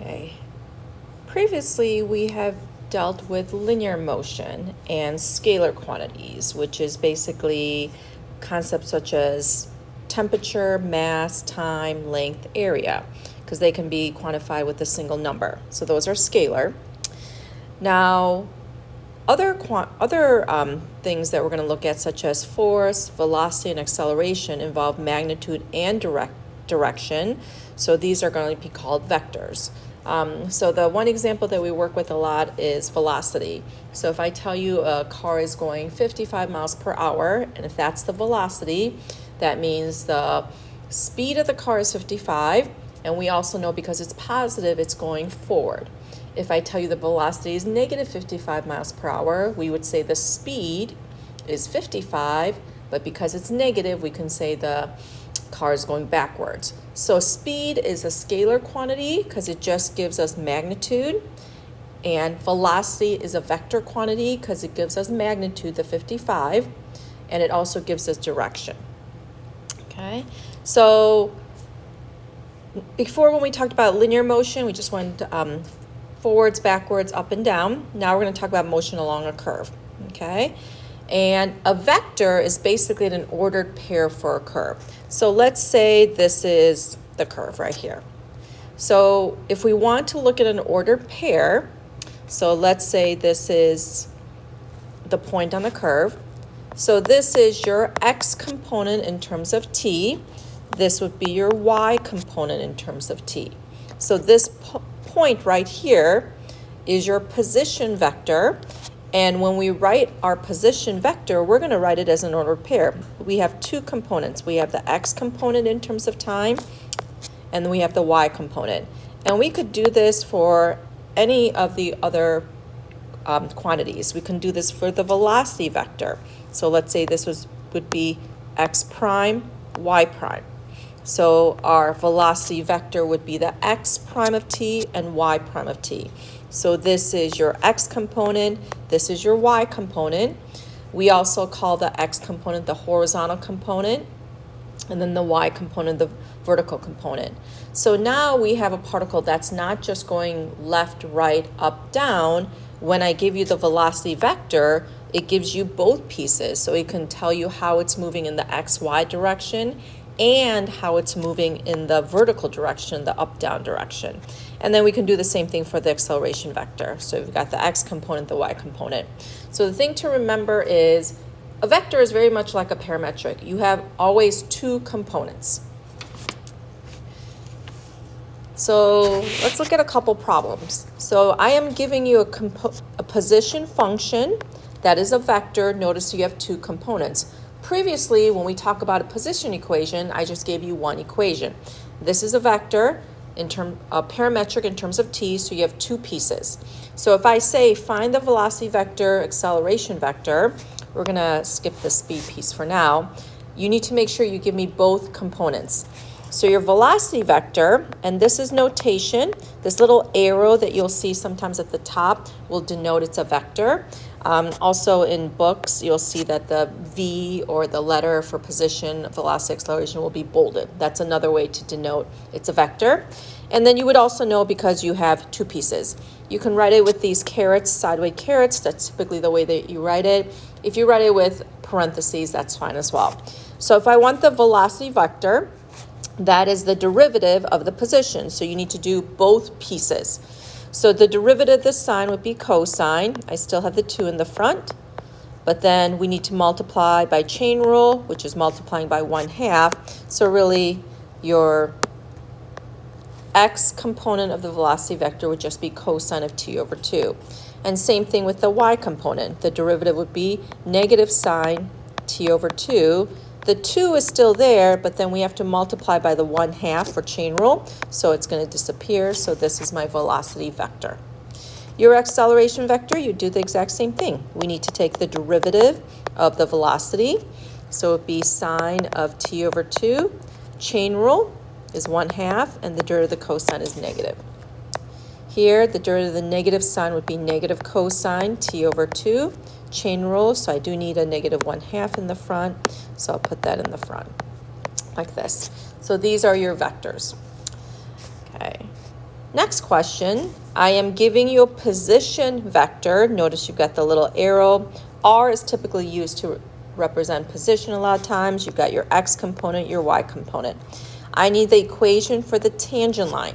Okay. Previously, we have dealt with linear motion and scalar quantities, which is basically concepts such as temperature, mass, time, length, area, because they can be quantified with a single number. So those are scalar. Now, other things that we're going to look at, such as force, velocity, and acceleration, involve magnitude and direction. So these are going to be called vectors. So the one example that we work with a lot is velocity. So if I tell you a car is going 55 miles per hour, and if that's the velocity, that means the speed of the car is 55, and we also know because it's positive, it's going forward. If I tell you the velocity is negative 55 miles per hour, we would say the speed is 55, but because it's negative, we can say the car is going backwards. So speed is a scalar quantity because it just gives us magnitude, and velocity is a vector quantity because it gives us magnitude, the 55, and it also gives us direction. Okay, so before, when we talked about linear motion, we just went forwards, backwards, up and down. Now we're going to talk about motion along a curve. Okay, and a vector is basically an ordered pair for a curve. So let's say this is the curve right here. So if we want to look at an ordered pair, so let's say this is the point on the curve. So this is your x component in terms of t. This would be your y component in terms of t. So this point right here is your position vector. And when we write our position vector, we're going to write it as an ordered pair. We have two components. We have the x component in terms of time, and then we have the y component. And we could do this for any of the other quantities. We can do this for the velocity vector. So let's say this would be x prime, y prime. So our velocity vector would be the x prime of t and y prime of t. So this is your x component, this is your y component. We also call the x component the horizontal component, and then the y component the vertical component. So now we have a particle that's not just going left, right, up, down. When I give you the velocity vector, it gives you both pieces. So it can tell you how it's moving in the x, y direction and how it's moving in the vertical direction, the up-down direction. And then we can do the same thing for the acceleration vector. So we've got the x component, the y component. So the thing to remember is a vector is very much like a parametric. You have always two components. So let's look at a couple problems. So I am giving you a position function that is a vector. Notice you have two components. Previously, when we talk about a position equation, I just gave you one equation. This is a vector, a parametric in terms of t, so you have two pieces. So if I say find the velocity vector, acceleration vector, we're going to skip the speed piece for now. You need to make sure you give me both components. So your velocity vector, and this is notation, this little arrow that you'll see sometimes at the top will denote it's a vector. Also in books, you'll see that the V or the letter for position, velocity, acceleration will be bolded. That's another way to denote it's a vector. And then you would also know because you have two pieces. You can write it with these carets, sideways carets. That's typically the way that you write it. If you write it with parentheses, that's fine as well. So if I want the velocity vector, that is the derivative of the position. So you need to do both pieces. So the derivative of the sign would be cosine. I still have the 2 in the front. But then we need to multiply by chain rule, which is multiplying by 1/2. So really your x component of the velocity vector would just be cosine of t over 2. And same thing with the y component. The derivative would be negative sine t over 2. The 2 is still there, but then we have to multiply by the 1/2 for chain rule, so it's going to disappear. So this is my velocity vector. Your acceleration vector, you do the exact same thing. We need to take the derivative of the velocity, so it would be sine of t over 2. Chain rule is 1/2, and the derivative of the cosine is negative. Here, the derivative of the negative sine would be negative cosine t over 2. Chain rule, so I do need a negative 1/2 in the front, so I'll put that in the front like this. So these are your vectors. Okay. Next question, I am giving you a position vector. Notice you've got the little arrow. R is typically used to represent position a lot of times. You've got your x component, your y component. I need the equation for the tangent line.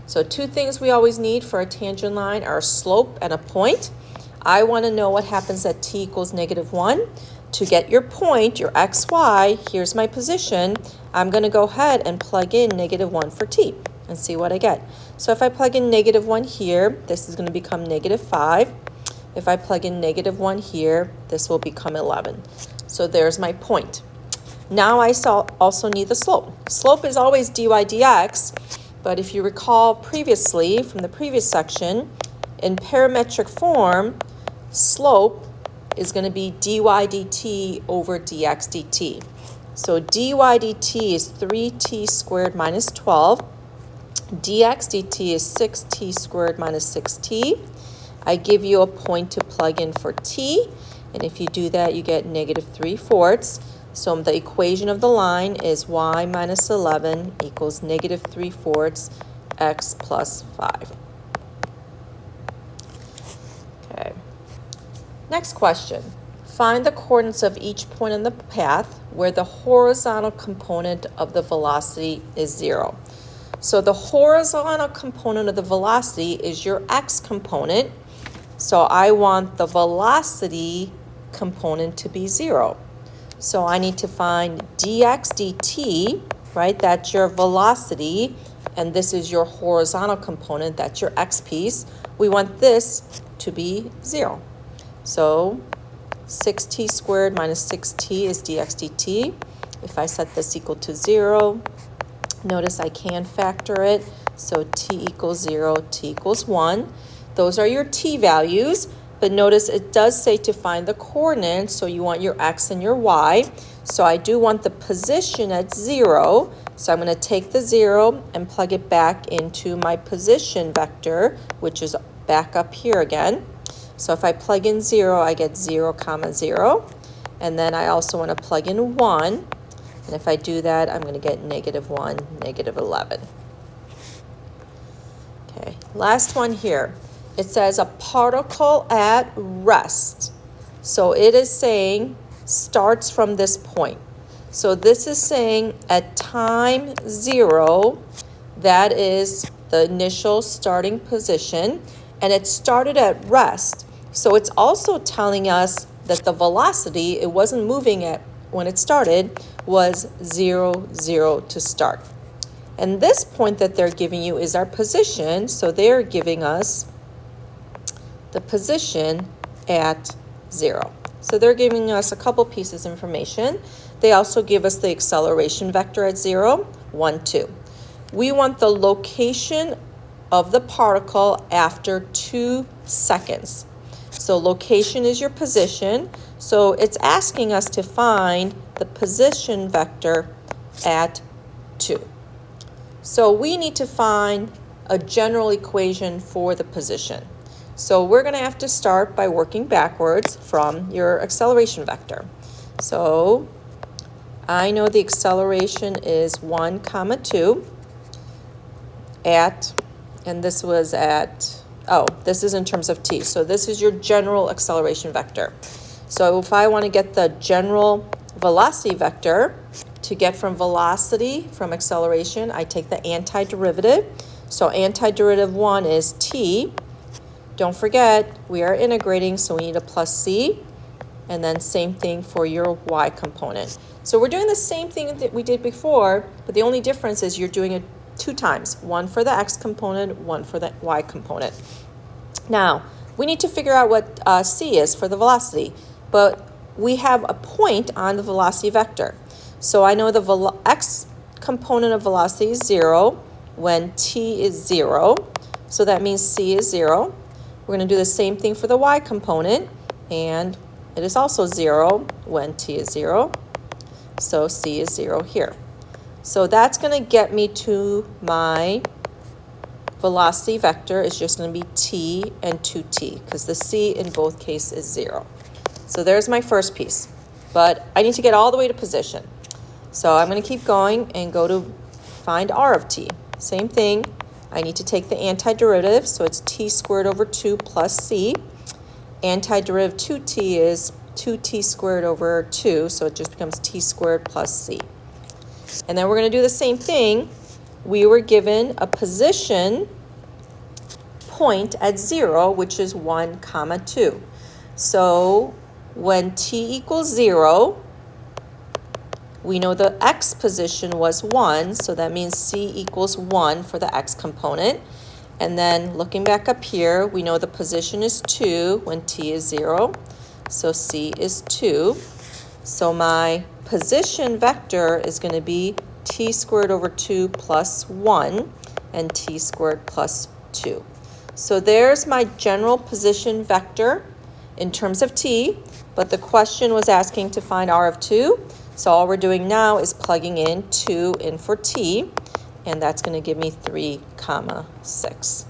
So two things we always need for a tangent line are a slope and a point. I want to know what happens at t equals -1. To get your point, your xy, here's my position. I'm going to go ahead and plug in -1 for t and see what I get. So if I plug in -1 here, this is going to become -5. If I plug in -1 here, this will become 11. So there's my point. Now I also need the slope. Slope is always dy dx, but if you recall previously from the previous section, in parametric form, slope is going to be dy dt over dx dt. So dy dt is 3t squared minus 12. dx dt is 6t squared minus 6t. I give you a point to plug in for t, and if you do that, you get -3/4. So the equation of the line is y minus 11 equals -3/4 x plus 5. Okay. Next question. Find the coordinates of each point on the path where the horizontal component of the velocity is 0. So the horizontal component of the velocity is your x component. So I want the velocity component to be 0. So I need to find dx dt, right? That's your velocity, and this is your horizontal component. That's your x piece. We want this to be 0. So 6t squared minus 6t is dx dt. If I set this equal to 0, notice I can factor it. So t equals 0, t equals 1. Those are your t values. But notice it does say to find the coordinates, so you want your x and your y. So I do want the position at 0. So I'm going to take the 0 and plug it back into my position vector, which is back up here again. So if I plug in 0, I get 0, 0. And then I also want to plug in 1. And if I do that, I'm going to get -1, -11. Okay, last one here. It says a particle at rest. So it is saying starts from this point. So this is saying at time 0, that is the initial starting position, and it started at rest. So it's also telling us that the velocity, it wasn't moving at when it started, was 0, 0 to start. And this point that they're giving you is our position. So they're giving us the position at 0. So they're giving us a couple pieces of information. They also give us the acceleration vector at 0, 1, 2. We want the location of the particle after 2 seconds. So location is your position. So it's asking us to find the position vector at 2. So we need to find a general equation for the position. So we're going to have to start by working backwards from your acceleration vector. So I know the acceleration is 1, 2 at, and this was at, this is in terms of t. So this is your general acceleration vector. So if I want to get the general velocity vector, to get from velocity from acceleration, I take the antiderivative. So antiderivative 1 is t. Don't forget, we are integrating, so we need a plus c, and then same thing for your y component. So we're doing the same thing that we did before, but the only difference is you're doing it 2 times, one for the x component, one for the y component. Now, we need to figure out what c is for the velocity, but we have a point on the velocity vector. So I know the x component of velocity is 0 when t is 0, so that means c is 0. We're going to do the same thing for the y component, and it is also 0 when t is 0. So c is 0 here. So that's going to get me to my velocity vector. It's just going to be t and 2t, because the c in both cases is 0. So there's my first piece. But I need to get all the way to position. So I'm going to keep going and go to find r of t. Same thing. I need to take the antiderivative, so it's t squared over 2 plus c. Antiderivative 2t is 2t squared over 2, so it just becomes t squared plus c. And then we're going to do the same thing. We were given a position point at 0, which is 1, 2. So when t equals 0, we know the x position was 1, so that means c equals 1 for the x component. And then looking back up here, we know the position is 2 when t is 0, so c is 2. So my position vector is going to be t squared over 2 plus 1 and t squared plus 2. So there's my general position vector in terms of t, but the question was asking to find r of 2. So all we're doing now is plugging in 2 in for t, and that's going to give me 3, 6.